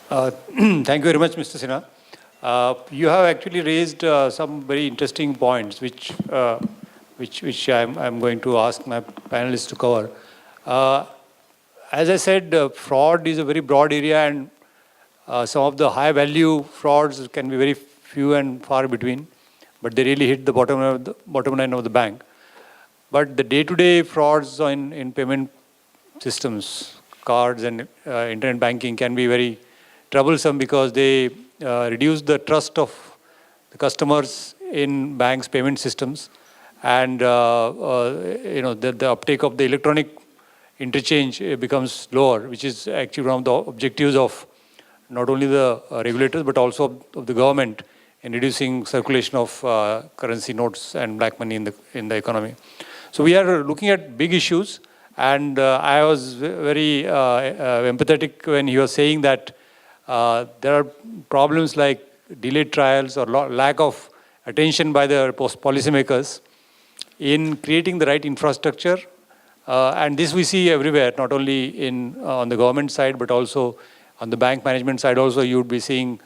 Thank you very much, Mr. Sinha. You have actually raised some very interesting points, which I'm going to ask my panelists to cover. Uh, as I said, fraud is a very broad area, and some of the high-value frauds can be very few and far between, but they really hit the bottom line of the bank. But the day-to-day frauds in payment systems, cards and internet banking can be very troublesome because they reduce the trust of the customers in banks' payment systems, and the uptake of the electronic interchange becomes lower, which is actually one of the objectives of not only the regulators but also of the government in reducing circulation of currency notes and black money in the economy. So we are looking at big issues, and I was very empathetic when he was saying that there are problems like delayed trials or lack of attention by the policymakers in creating the right infrastructure. And this we see everywhere, not only on the government side, but also on the bank management side also. You would be seeing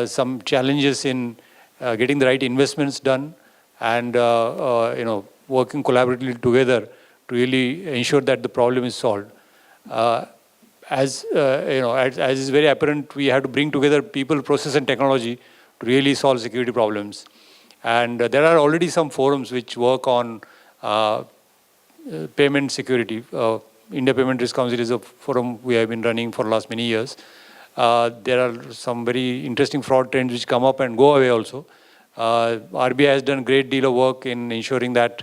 some challenges in getting the right investments done, and working collaboratively together to really ensure that the problem is solved. As is very apparent, we have to bring together people, process, and technology to really solve security problems. And there are already some forums which work on payment security. India Payment Risk Council is a forum we have been running for the last many years. There are some very interesting fraud trends which come up and go away also. RBI has done a great deal of work in ensuring that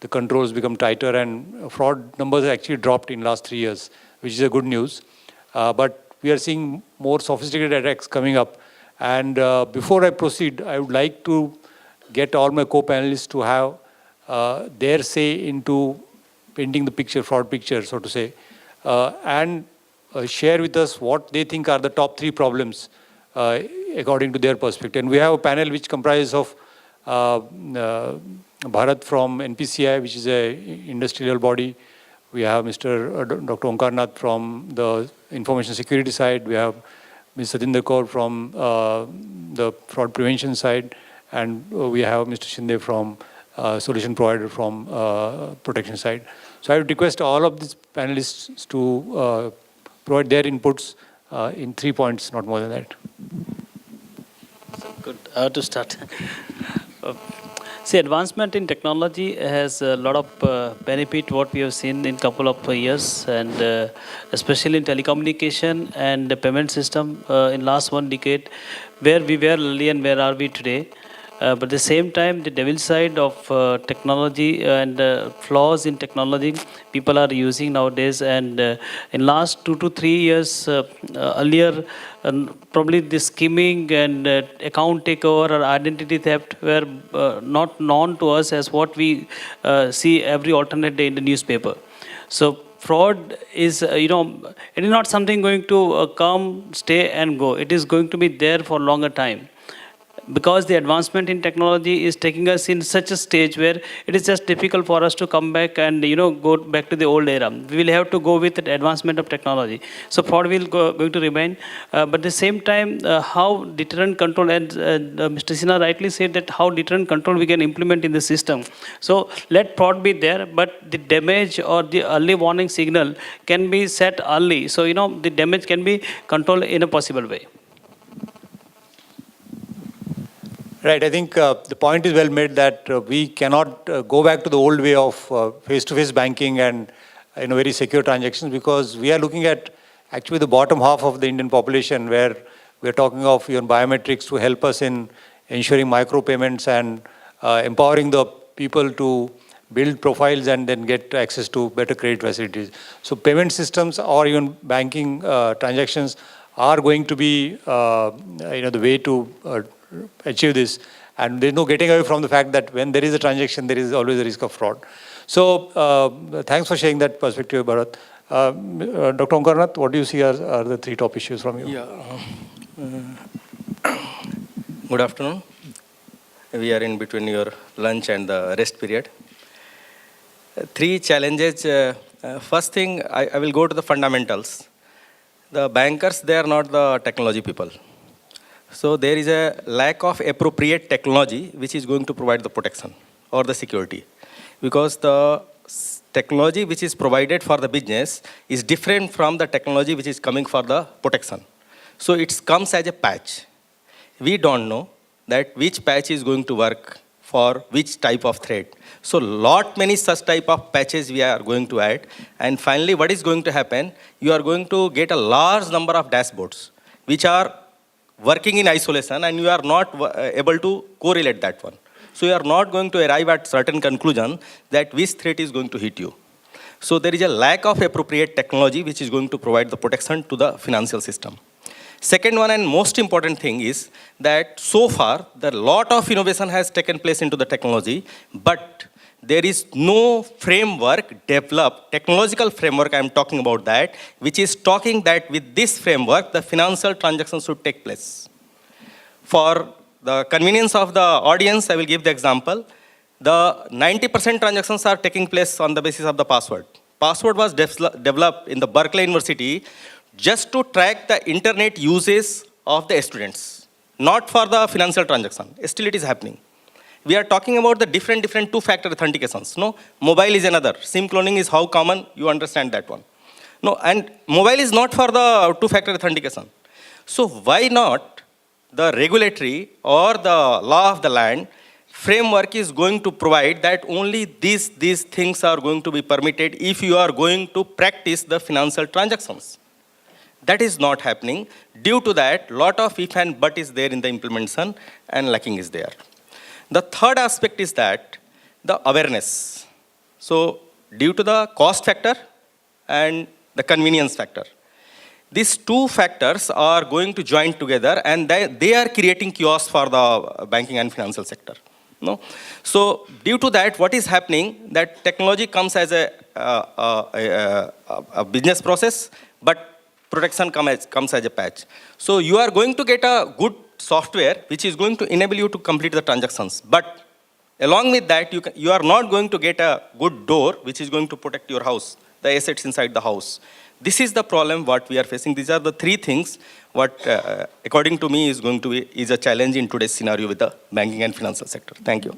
the controls become tighter, and fraud numbers have actually dropped in the last 3 years, which is a good news. But we are seeing more sophisticated attacks coming up. And before I proceed, I would like to get all my co-panelists to have their say into painting the picture, fraud picture, so to say, and share with us what they think are the top 3 problems according to their perspective. And we have a panel which comprises of Bharat from NPCI, which is a industrial body. We have Mr. Dr. Onkar Nath from the information security side. We have Ms. Satinder Kaur from the fraud prevention side. And we have Mr. Shinde from solution provider from protection side. So I would request all of these panelists to provide their inputs in 3 points, not more than that. Good. To start. See, advancement in technology has a lot of benefit, what we have seen in couple of years, and especially in telecommunication and the payment system in last 1 decade, where we were earlier and where are we today. But at the same time, the devil side of technology and flaws in technology people are using nowadays. And in last 2 to 3 years, earlier, probably the skimming and account takeover or identity theft were not known to us as what we see every alternate day in the newspaper. So fraud is, it is not something going to come, stay and go. It is going to be there for longer time, because the advancement in technology is taking us in such a stage where it is just difficult for us to come back and go back to the old era. We will have to go with the advancement of technology. So fraud will going to remain, but at the same time, how deterrent control, and Mr. Sinha rightly said that how deterrent control we can implement in the system. So let fraud be there, but the damage or the early warning signal can be set early. So the damage can be controlled in a possible way. Right. I think the point is well made that we cannot go back to the old way of face-to-face banking and very secure transactions, because we are looking at actually the bottom half of the Indian population, where we are talking of even biometrics to help us in ensuring micropayments and empowering the people to build profiles and then get access to better credit facilities. So payment systems or even banking transactions are going to be the way to achieve this, and there's no getting away from the fact that when there is a transaction, there is always a risk of fraud. So thanks for sharing that perspective, Bharat. Dr. Onkar Nath, what do you see are the 3 top issues from you? Yeah. Good afternoon. We are in between your lunch and the rest period. 3 challenges. First thing, I will go to the fundamentals. The bankers, they are not the technology people. So there is a lack of appropriate technology which is going to provide the protection or the security. Because the technology which is provided for the business is different from the technology which is coming for the protection. So it comes as a patch. We don't know that which patch is going to work for which type of threat. So many such type of patches we are going to add. And finally, what is going to happen? You are going to get a large number of dashboards which are working in isolation, and you are not able to correlate that one. So you are not going to arrive at certain conclusion that which threat is going to hit you. So there is a lack of appropriate technology which is going to provide the protection to the financial system. Second one and most important thing is that so far, the lot of innovation has taken place into the technology, but there is no framework developed, technological framework, I am talking about that, which is talking that with this framework, the financial transactions should take place. For the convenience of the audience, I will give the example. The 90% transactions are taking place on the basis of the password. Password was developed in the Berkeley University just to track the internet uses of the students, not for the financial transaction. Still it is happening. We are talking about the different two-factor authentications. No, mobile is another. SIM cloning is how common, you understand that one. No, and mobile is not for the two-factor authentication. So why not the regulatory or the law of the land framework is going to provide that only these things are going to be permitted if you are going to practice the financial transactions. That is not happening. Due to that, lot of if and but is there in the implementation and lacking is there. The third aspect is that the awareness. So due to the cost factor and the convenience factor, these two factors are going to join together, and they are creating chaos for the banking and financial sector. No? So due to that, what is happening, that technology comes as a business process, but protection comes as a patch. So you are going to get a good software which is going to enable you to complete the transactions. But along with that, you are not going to get a good door which is going to protect your house, the assets inside the house. This is the problem what we are facing. These are the three things what, according to me, is a challenge in today's scenario with the banking and financial sector. Thank you.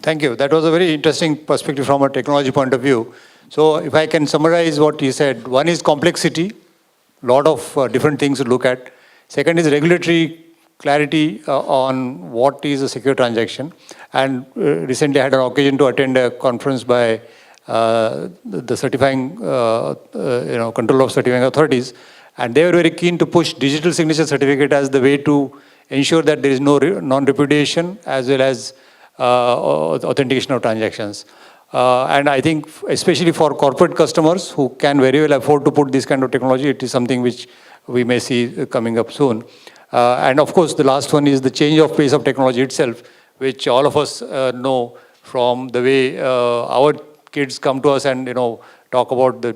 Thank you. That was a very interesting perspective from a technology point of view. So if I can summarize what you said, one is complexity, lot of different things to look at. Second is regulatory clarity on what is a secure transaction. And recently I had an occasion to attend a conference by the certifying, control of certifying authorities. And they were very keen to push digital signature certificate as the way to ensure that there is no non-repudiation as well as authentication of transactions. And I think especially for corporate customers who can very well afford to put this kind of technology, it is something which we may see coming up soon. And of course, the last one is the change of pace of technology itself, which all of us know from the way our kids come to us and talk about the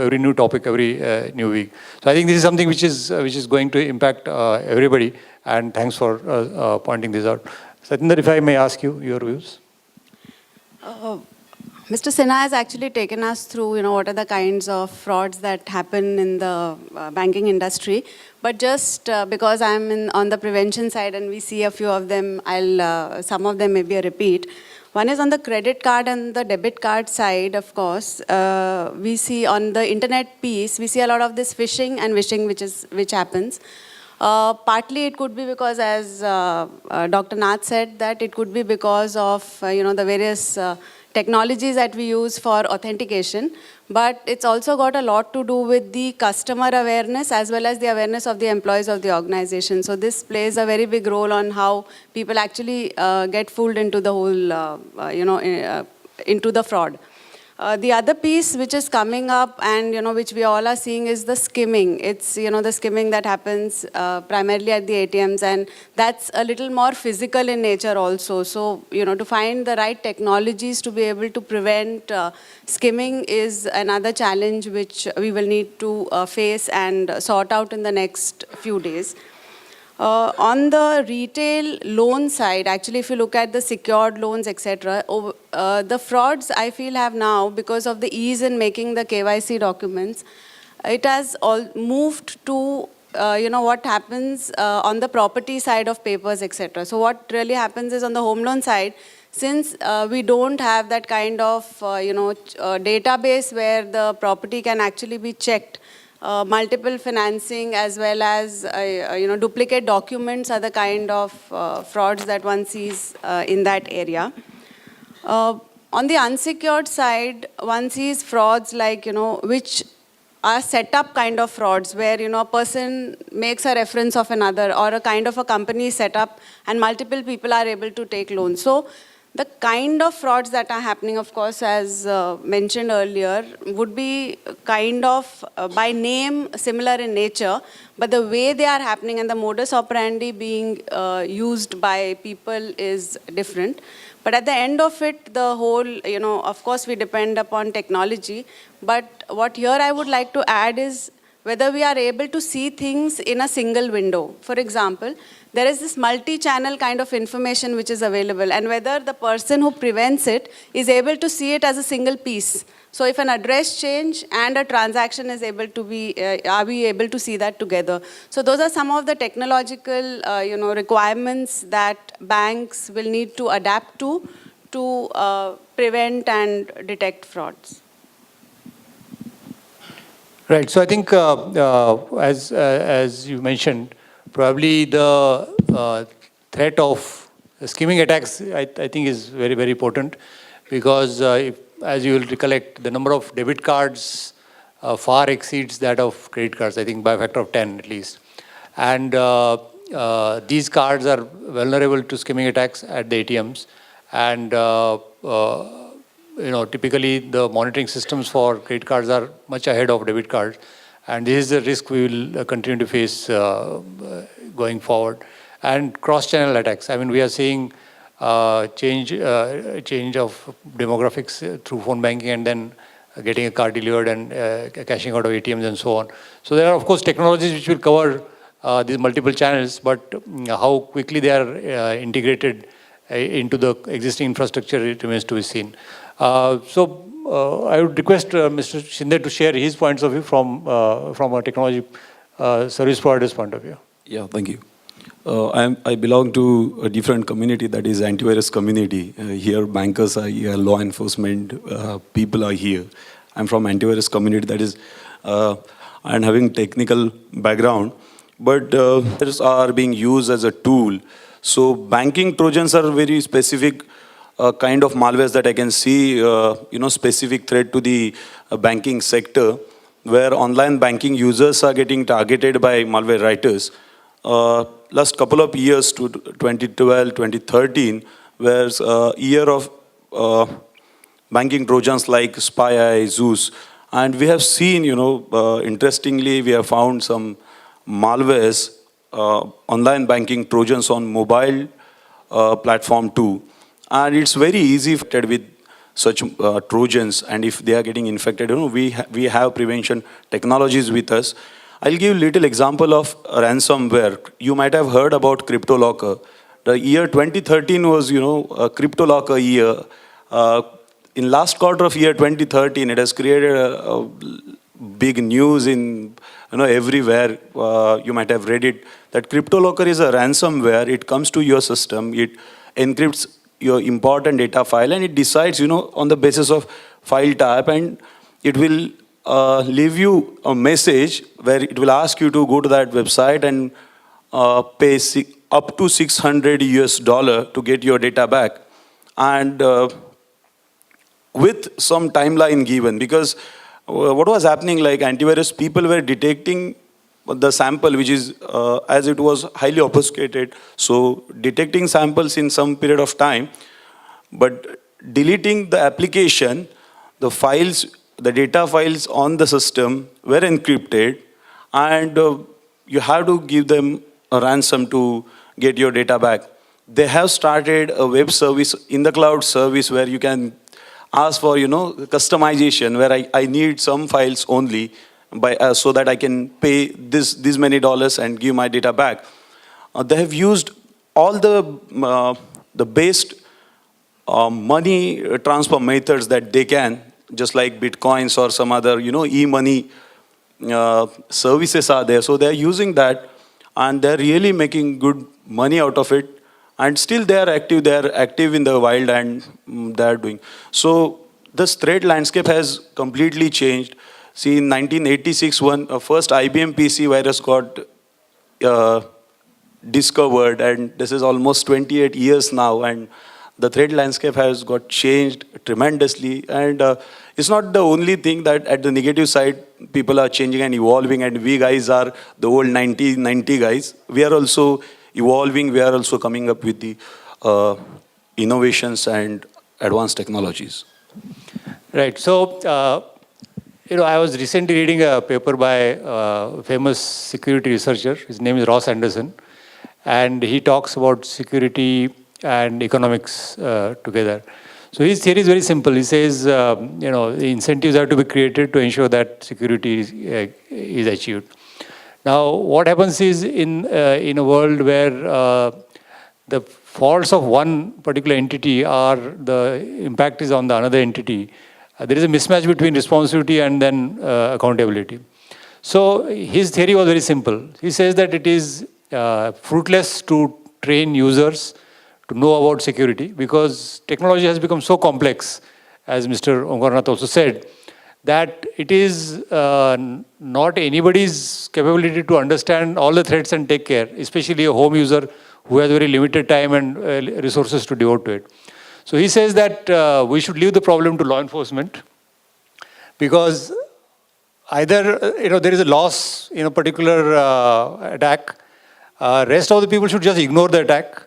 every new topic every new week. So I think this is something which is going to impact everybody. And thanks for pointing this out. Satinder, if I may ask you your views. Mr. Sinha has actually taken us through, what are the kinds of frauds that happen in the banking industry. But just because I'm on the prevention side and we see a few of them, some of them may be a repeat. One is on the credit card and the debit card side, of course. We see on the internet piece, we see a lot of this phishing and wishing which happens. Partly it could be because, as Dr. Nath said, that it could be because of, the various technologies that we use for authentication, but it's also got a lot to do with the customer awareness as well as the awareness of the employees of the organization. So this plays a very big role on how people actually get fooled into the whole, into the fraud. The other piece which is coming up and, which we all are seeing is the skimming. It's, the skimming that happens primarily at the ATMs, and that's a little more physical in nature also. So, to find the right technologies to be able to prevent skimming is another challenge which we will need to face and sort out in the next few days. On the retail loan side, actually, if you look at the secured loans, etc., the frauds I feel have now, because of the ease in making the KYC documents, it has all moved to what happens on the property side of papers, etc. So what really happens is on the home loan side, since we don't have that kind of database where the property can actually be checked, multiple financing as well as duplicate documents are the kind of frauds that one sees in that area. On the unsecured side, one sees frauds like, which are set up kind of frauds where, a person makes a reference of another or a kind of a company set up and multiple people are able to take loans. So the kind of frauds that are happening, of course, as mentioned earlier, would be kind of by name similar in nature, but the way they are happening and the modus operandi being used by people is different. But at the end of it, the whole, of course, we depend upon technology. But what here I would like to add is whether we are able to see things in a single window. For example, there is this multi-channel kind of information which is available, and whether the person who prevents it is able to see it as a single piece. So if an address change and a transaction is able to be, are we able to see that together? So those are some of the technological, requirements that banks will need to adapt to prevent and detect frauds. Right. So I think, as you mentioned, probably the threat of skimming attacks, I think, is very, very important, because as you will recollect, the number of debit cards far exceeds that of credit cards, I think by a factor of 10 at least. And these cards are vulnerable to skimming attacks at the ATMs. And typically the monitoring systems for credit cards are much ahead of debit cards. And this is a risk we will continue to face going forward. And cross-channel attacks. I mean, we are seeing change of demographics through phone banking and then getting a card delivered and cashing out of ATMs and so on. So there are, of course, technologies which will cover these multiple channels, but how quickly they are integrated into the existing infrastructure, it remains to be seen. So I would request Mr. Shinde to share his points of view from a technology service provider's point of view. Yeah, thank you. I belong to a different community, that is antivirus community. Here bankers are here, law enforcement people are here. I'm from antivirus community, that is, and having technical background, but these are being used as a tool. So banking Trojans are very specific kind of malwares that I can see, specific threat to the banking sector, where online banking users are getting targeted by malware writers. Last couple of years to 2012, 2013, was a year of banking Trojans like SpyEye, Zeus. And we have seen, interestingly, we have found some malwares, online banking Trojans on mobile platform too. And it's very easy with such Trojans, and if they are getting infected, we have prevention technologies with us. I'll give a little example of ransomware. You might have heard about CryptoLocker. The year 2013 was, a CryptoLocker year. In last quarter of year 2013, it has created a big news in, everywhere. You might have read it, that CryptoLocker is a ransomware. It comes to your system, it encrypts your important data file, and it decides, on the basis of file type, and it will leave you a message where it will ask you to go to that website and pay up to $600 to get your data back. And with some timeline given, because what was happening, like antivirus people were detecting the sample, which is, as it was highly obfuscated, so detecting samples in some period of time, but deleting the application, the files, the data files on the system were encrypted, and you have to give them a ransom to get your data back. They have started a web service in the cloud service where you can ask for, customization, where I need some files only so that I can pay this many dollars and give my data back. They have used all the best money transfer methods that they can, just like Bitcoins or some other, e-money services are there. So they're using that and they're really making good money out of it. And still they're active in the wild and they're doing. So this threat landscape has completely changed. See, in 1986, when first IBM PC virus got discovered, and this is almost 28 years now, and the threat landscape has got changed tremendously. And it's not the only thing that at the negative side, people are changing and evolving, and we guys are the old 90 guys. We are also evolving, we are also coming up with the innovations and advanced technologies. Right. So, I was recently reading a paper by a famous security researcher. His name is Ross Anderson. And he talks about security and economics together. So his theory is very simple. He says, the incentives have to be created to ensure that security is achieved. Now, what happens is in a world where the faults of one particular entity are the impact is on the another entity, there is a mismatch between responsibility and then accountability. So his theory was very simple. He says that it is fruitless to train users to know about security because technology has become so complex, as Mr. Omkarnath also said, that it is not anybody's capability to understand all the threats and take care, especially a home user who has very limited time and resources to devote to it. So he says that we should leave the problem to law enforcement because either there is a loss in a particular attack, rest of the people should just ignore the attack,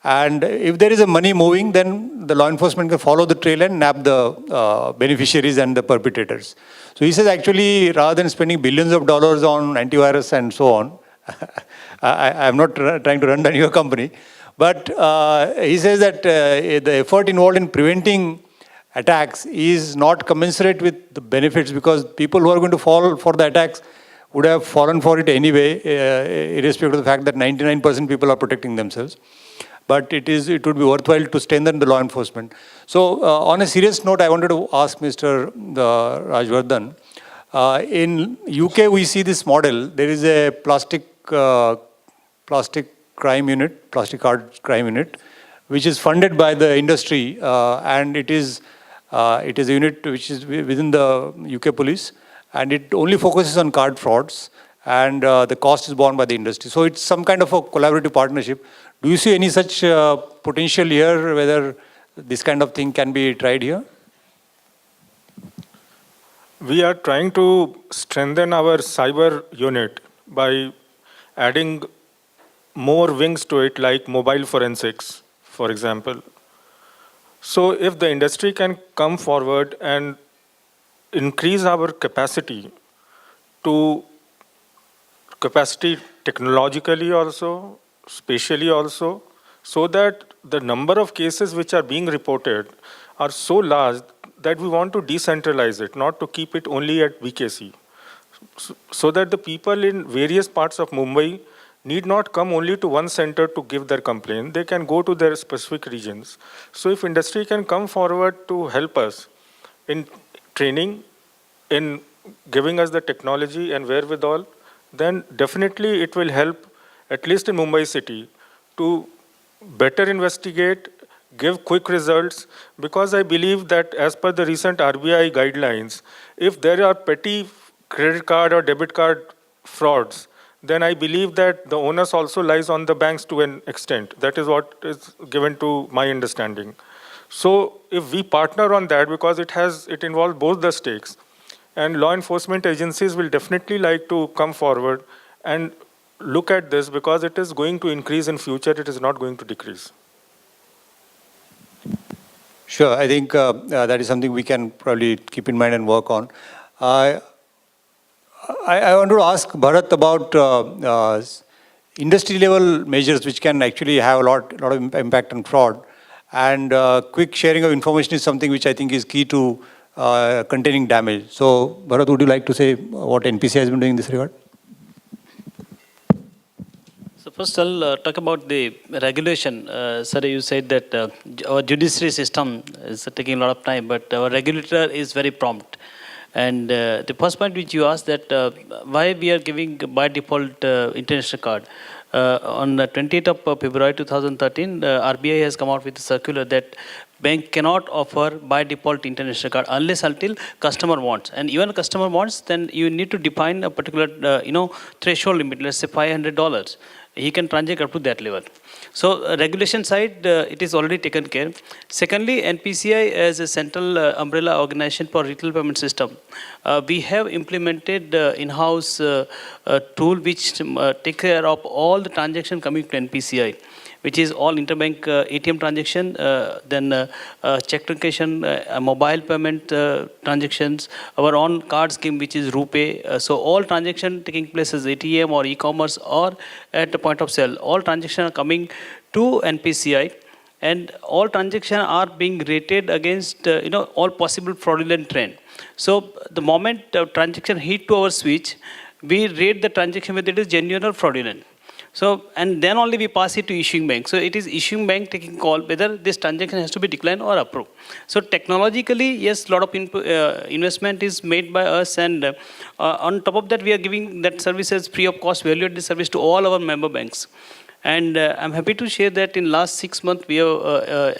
and if there is a money moving, then the law enforcement can follow the trail and nab the beneficiaries and the perpetrators. So he says actually rather than spending billions of dollars on antivirus and so on, I am not trying to run down your company, but he says that the effort involved in preventing attacks is not commensurate with the benefits because people who are going to fall for the attacks would have fallen for it anyway, irrespective of the fact that 99% people are protecting themselves. But it would be worthwhile to strengthen the law enforcement. So on a serious note, I wanted to ask Mr. Rajvardhan, in UK we see this model. There is a plastic crime unit, plastic card crime unit, which is funded by the industry, and it is a unit which is within the UK police, and it only focuses on card frauds, and the cost is borne by the industry. So it's some kind of a collaborative partnership. Do you see any such potential here, whether this kind of thing can be tried here? We are trying to strengthen our cyber unit by adding more wings to it, like mobile forensics, for example. So if the industry can come forward and increase our capacity technologically also, spatially also, so that the number of cases which are being reported are so large that we want to decentralize it, not to keep it only at BKC. So that the people in various parts of Mumbai need not come only to one center to give their complaint. They can go to their specific regions. So if industry can come forward to help us in training, in giving us the technology and wherewithal, then definitely it will help, at least in Mumbai city, to better investigate, give quick results, because I believe that as per the recent RBI guidelines, if there are petty credit card or debit card frauds, then I believe that the onus also lies on the banks to an extent. That is what is given to my understanding. So if we partner on that, because it involves both the stakes, and law enforcement agencies will definitely like to come forward and look at this, because it is going to increase in future, it is not going to decrease. Sure, I think that is something we can probably keep in mind and work on. I want to ask Bharat about industry level measures which can actually have a lot of impact on fraud, and quick sharing of information is something which I think is key to containing damage. So Bharat, would you like to say what NPC has been doing in this regard? So first I'll talk about the regulation. Sir, you said that our judiciary system is taking a lot of time, but our regulator is very prompt. And the first point which you asked that why we are giving by default international card. On the 20th of February 2013, RBI has come out with a circular that bank cannot offer by default international card unless until customer wants. And even customer wants, then you need to define a particular threshold limit. Let's say $500. He can transact up to that level. So regulation side, it is already taken care. Secondly, NPCI as a central umbrella organization for retail payment system, we have implemented in-house tool which take care of all the transaction coming to NPCI, which is all interbank ATM transaction, then check truncation, mobile payment transactions, our own card scheme which is RuPay. So all transaction taking place as ATM or e-commerce or at the point of sale, all transactions are coming to NPCI, and all transactions are being rated against all possible fraudulent trend. So the moment transaction hit to our switch, we rate the transaction whether it is genuine or fraudulent. So, and then only we pass it to issuing bank. So it is issuing bank taking call whether this transaction has to be declined or approved. So technologically, yes, a lot of investment is made by us, and on top of that, we are giving that services free of cost, value-added service to all our member banks. And I'm happy to share that in last 6 months, we have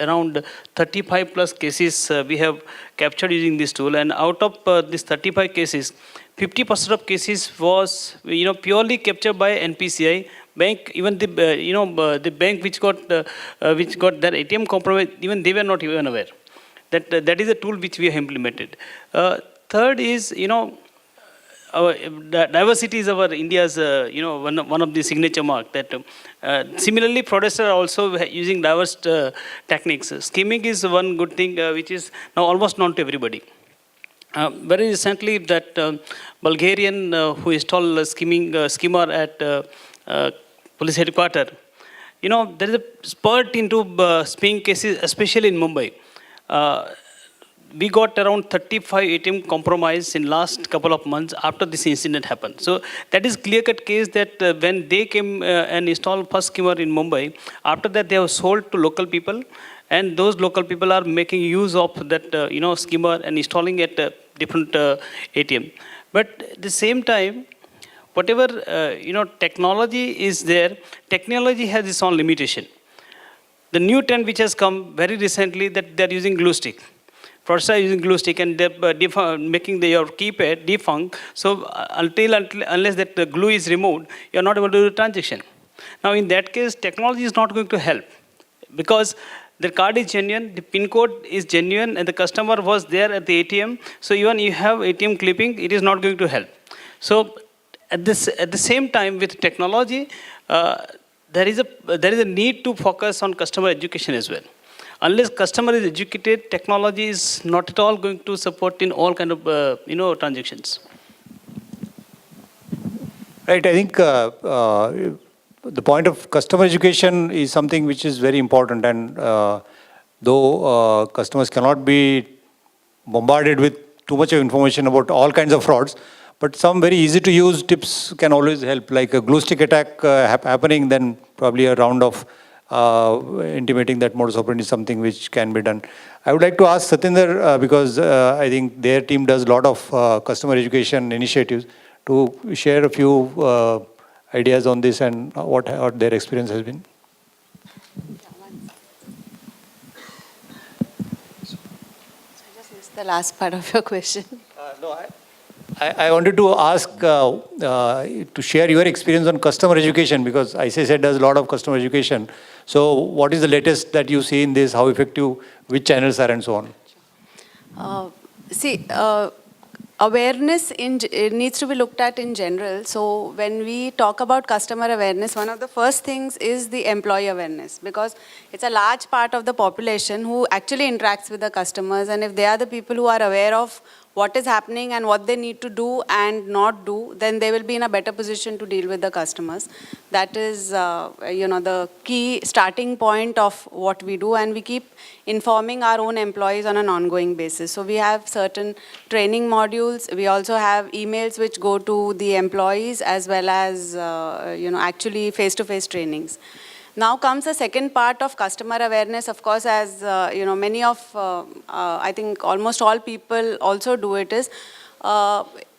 around 35 plus cases we have captured using this tool. And out of these 35 cases, 50% of cases was purely captured by NPCI bank. Even the the bank which got their ATM compromised, even they were not even aware. That is a tool which we have implemented. Third is our diversity is our India's one of the signature mark. That similarly, fraudsters are also using diverse techniques. Skimming is one good thing which is now almost known to everybody. Very recently, that Bulgarian who installed a skimmer at police headquarters, there is a spurt into skimming cases, especially in Mumbai. We got around 35 ATM compromised in last couple of months after this incident happened. So that is clear-cut case that when they came and installed first skimmer in Mumbai, after that they have sold to local people, and those local people are making use of that skimmer and installing at different ATM. But at the same time, whatever technology is there, technology has its own limitation. The new trend which has come very recently, that they are using glue stick. Fraudsters are using glue stick, and they're making your keypad defunct. So unless that glue is removed, you are not able to do the transaction. Now in that case, technology is not going to help, because the card is genuine, the PIN code is genuine, and the customer was there at the ATM. So even you have ATM clipping, it is not going to help. So at the same time, with technology, there is a need to focus on customer education as well. Unless customer is educated, technology is not at all going to support in all kind of transactions. Right. I think the point of customer education is something which is very important, and though customers cannot be bombarded with too much of information about all kinds of frauds, but some very easy to use tips can always help, like a glue stick attack happening, then probably a round of intimating that modus operandi is something which can be done. I would like to ask Satinder, because I think their team does a lot of customer education initiatives, to share a few ideas on this and what their experience has been. I just missed the last part of your question. I wanted to ask to share your experience on customer education, because ICICI does a lot of customer education. So what is the latest that you see in this, how effective, which channels are, and so on? Awareness it needs to be looked at in general. So when we talk about customer awareness, one of the first things is the employee awareness, because it's a large part of the population who actually interacts with the customers, and if they are the people who are aware of what is happening and what they need to do and not do, then they will be in a better position to deal with the customers. That is, the key starting point of what we do, and we keep informing our own employees on an ongoing basis. So we have certain training modules. We also have emails which go to the employees, as well as, actually face-to-face trainings. Now comes the second part of customer awareness. Of course, as many of, I think almost all people also do it, is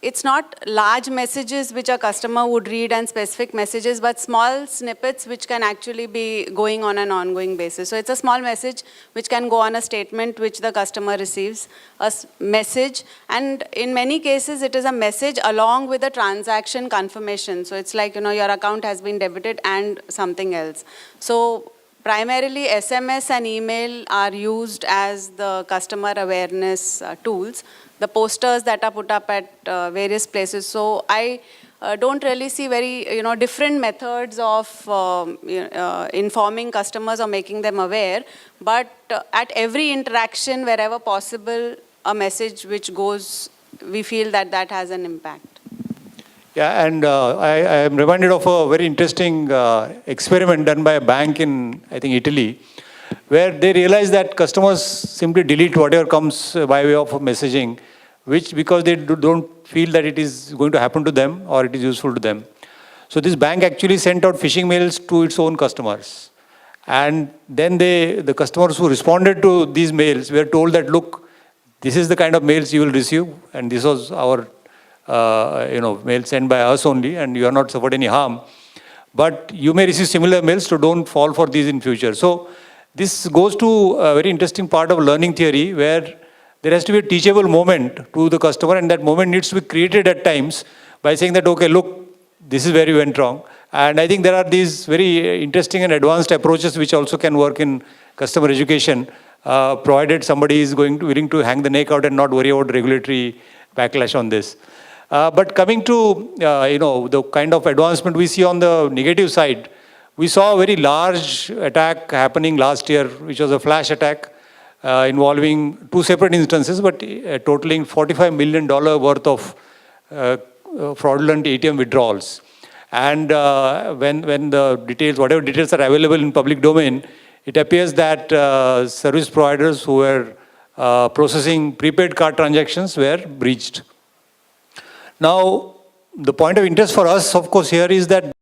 it's not large messages which a customer would read and specific messages, but small snippets which can actually be going on an ongoing basis. So it's a small message which can go on a statement which the customer receives, message, and in many cases it is a message along with a transaction confirmation. So it's like, your account has been debited and something else. So primarily SMS and email are used as the customer awareness tools. The posters that are put up at various places. So I don't really see very, different methods of informing customers or making them aware. But at every interaction, wherever possible, a message which goes, we feel that that has an impact. Yeah, and I am reminded of a very interesting experiment done by a bank in, I think, Italy, where they realized that customers simply delete whatever comes by way of messaging, which because they don't feel that it is going to happen to them or it is useful to them. So this bank actually sent out phishing mails to its own customers. And then the customers who responded to these mails were told that, look, this is the kind of mails you will receive, and this was our mail sent by us only, and you are not suffered any harm. But you may receive similar mails, so don't fall for these in future. So this goes to a very interesting part of learning theory, where there has to be a teachable moment to the customer, and that moment needs to be created at times by saying that, okay, look, this is where you went wrong. And I think there are these very interesting and advanced approaches which also can work in customer education, provided somebody is willing to hang the neck out and not worry about regulatory backlash on this. But coming to the kind of advancement we see on the negative side, we saw a very large attack happening last year, which was a flash attack involving two separate instances, but totaling $45 million worth of fraudulent ATM withdrawals. And when the details, whatever details are available in public domain, it appears that service providers who were processing prepaid card transactions were breached. Now, the point of interest for us, of course, here is that